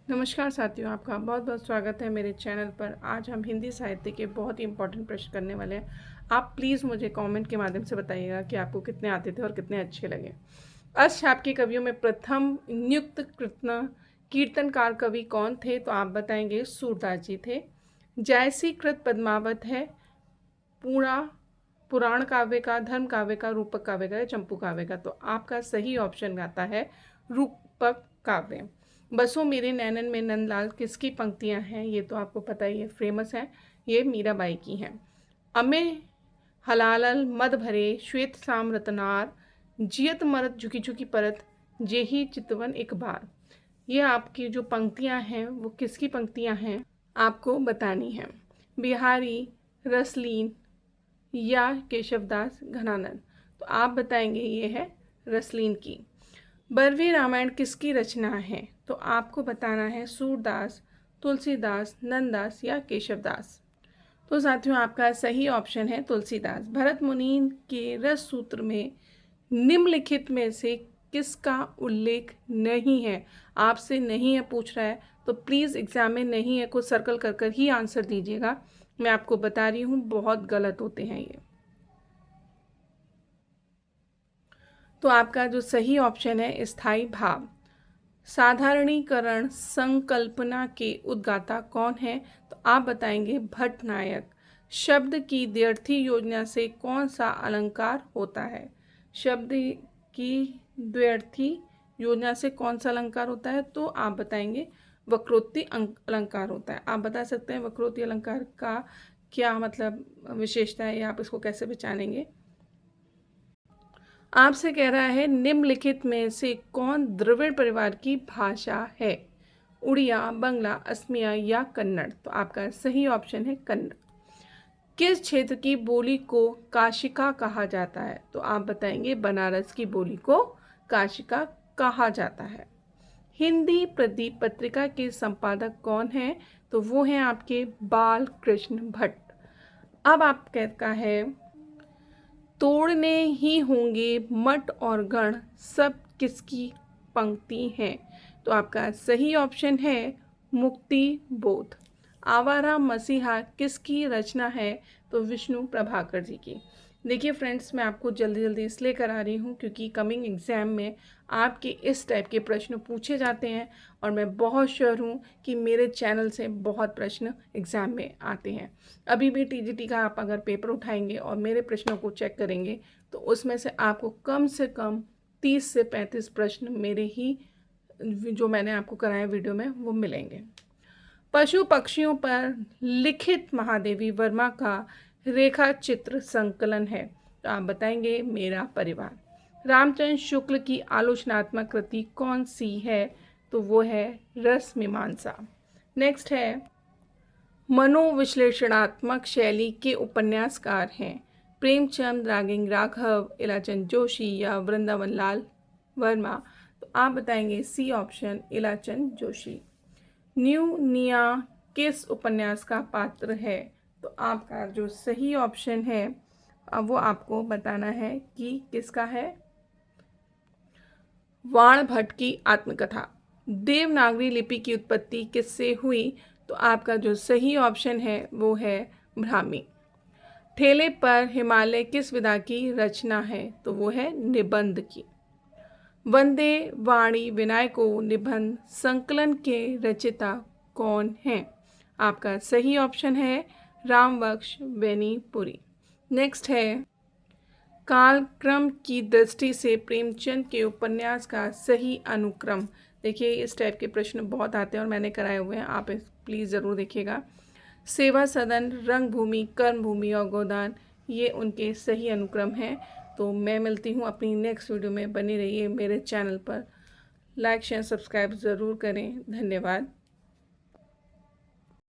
नमस्कार साथियों, आपका बहुत बहुत स्वागत है मेरे चैनल पर। आज हम हिंदी साहित्य के बहुत ही इंपॉर्टेंट प्रश्न करने वाले हैं। आप प्लीज़ मुझे कमेंट के माध्यम से बताइएगा कि आपको कितने आते थे और कितने अच्छे लगे। अष्टछाप के कवियों में प्रथम नियुक्त कीर्तनकार कवि कौन थे? तो आप बताएंगे सूरदास जी थे। जायसी कृत पद्मावत है पूरा पुराण काव्य का, धर्म काव्य का, रूपक काव्य का या चंपू काव्य का? तो आपका सही ऑप्शन आता है रूपक काव्य। बसो मेरे नैनन में नंदलाल किसकी पंक्तियां हैं? ये तो आपको पता ही है, फेमस है, ये मीराबाई की हैं। अमे हलालल मद भरे श्वेत साम रतनार जियत मरत झुकी झुकी परत जेही चितवन एक बार। ये आपकी जो पंक्तियां हैं वो किसकी पंक्तियां हैं आपको बतानी है। बिहारी, रसलीन या केशवदास घनानंद? तो आप बताएंगे ये है रसलीन की। बरवे रामायण किसकी रचना है? तो आपको बताना है सूरदास, तुलसीदास, नंददास या केशवदास। तो साथियों, आपका सही ऑप्शन है तुलसीदास। भरत मुनि के रस सूत्र में निम्नलिखित में से किसका उल्लेख नहीं है? आपसे नहीं है पूछ रहा है, तो प्लीज़ एग्जाम में नहीं है को सर्कल कर कर ही आंसर दीजिएगा। मैं आपको बता रही हूँ, बहुत गलत होते हैं ये। तो आपका जो सही ऑप्शन है स्थायी भाव। साधारणीकरण संकल्पना के उद्गाता कौन है? तो आप बताएंगे भट्टनायक। शब्द की द्व्यर्थी योजना से कौन सा अलंकार होता है? शब्द की द्व्यर्थी योजना से कौन सा अलंकार होता है? तो आप बताएंगे वक्रोक्ति अलंकार होता है। आप बता सकते हैं वक्रोक्ति अलंकार का क्या मतलब विशेषता है, या आप इसको कैसे पहचानेंगे? आपसे कह रहा है निम्नलिखित में से कौन द्रविड़ परिवार की भाषा है? उड़िया, बंगला, असमिया या कन्नड़? तो आपका सही ऑप्शन है कन्नड़। किस क्षेत्र की बोली को काशिका कहा जाता है? तो आप बताएंगे बनारस की बोली को काशिका कहा जाता है। हिंदी प्रदीप पत्रिका के संपादक कौन है? तो वो हैं आपके बाल कृष्ण भट्ट। अब आप कहता है तोड़ने ही होंगे मठ और गण सब किसकी पंक्ति हैं? तो आपका सही ऑप्शन है मुक्ति बोध। आवारा मसीहा किसकी रचना है? तो विष्णु प्रभाकर जी की। देखिए फ्रेंड्स, मैं आपको जल्दी जल्दी इसलिए करा रही हूँ क्योंकि कमिंग एग्ज़ाम में आपके इस टाइप के प्रश्न पूछे जाते हैं, और मैं बहुत श्योर हूँ कि मेरे चैनल से बहुत प्रश्न एग्ज़ाम में आते हैं। अभी भी टीजीटी का आप अगर पेपर उठाएंगे और मेरे प्रश्नों को चेक करेंगे तो उसमें से आपको कम से कम 30 से 35 प्रश्न मेरे ही जो मैंने आपको कराए वीडियो में वो मिलेंगे। पशु पक्षियों पर लिखित महादेवी वर्मा का रेखा चित्र संकलन है? तो आप बताएंगे मेरा परिवार। रामचंद्र शुक्ल की आलोचनात्मक कृति कौन सी है? तो वो है रस मीमांसा। नेक्स्ट है मनोविश्लेषणात्मक शैली के उपन्यासकार हैं? प्रेमचंद, रागिंग राघव, इलाचंद जोशी या वृंदावन लाल वर्मा? तो आप बताएंगे सी ऑप्शन इलाचंद जोशी। न्यूनिया किस उपन्यास का पात्र है? तो आपका जो सही ऑप्शन है अब वो आपको बताना है कि किसका है। वाण भट्ट की आत्मकथा। देवनागरी लिपि की उत्पत्ति किससे हुई? तो आपका जो सही ऑप्शन है वो है ब्राह्मी। ठेले पर हिमालय किस विधा की रचना है? तो वो है निबंध की। वंदे वाणी विनायको निबंध संकलन के रचयिता कौन हैं? आपका सही ऑप्शन है रामबख्श बेनीपुरी। नेक्स्ट है कालक्रम की दृष्टि से प्रेमचंद के उपन्यास का सही अनुक्रम। देखिए इस टाइप के प्रश्न बहुत आते हैं और मैंने कराए हुए हैं, आप प्लीज़ ज़रूर देखिएगा। सेवा सदन, रंगभूमि, कर्मभूमि और गोदान, ये उनके सही अनुक्रम हैं। तो मैं मिलती हूँ अपनी नेक्स्ट वीडियो में। बनी रहिए मेरे चैनल पर। लाइक शेयर सब्सक्राइब ज़रूर करें। धन्यवाद।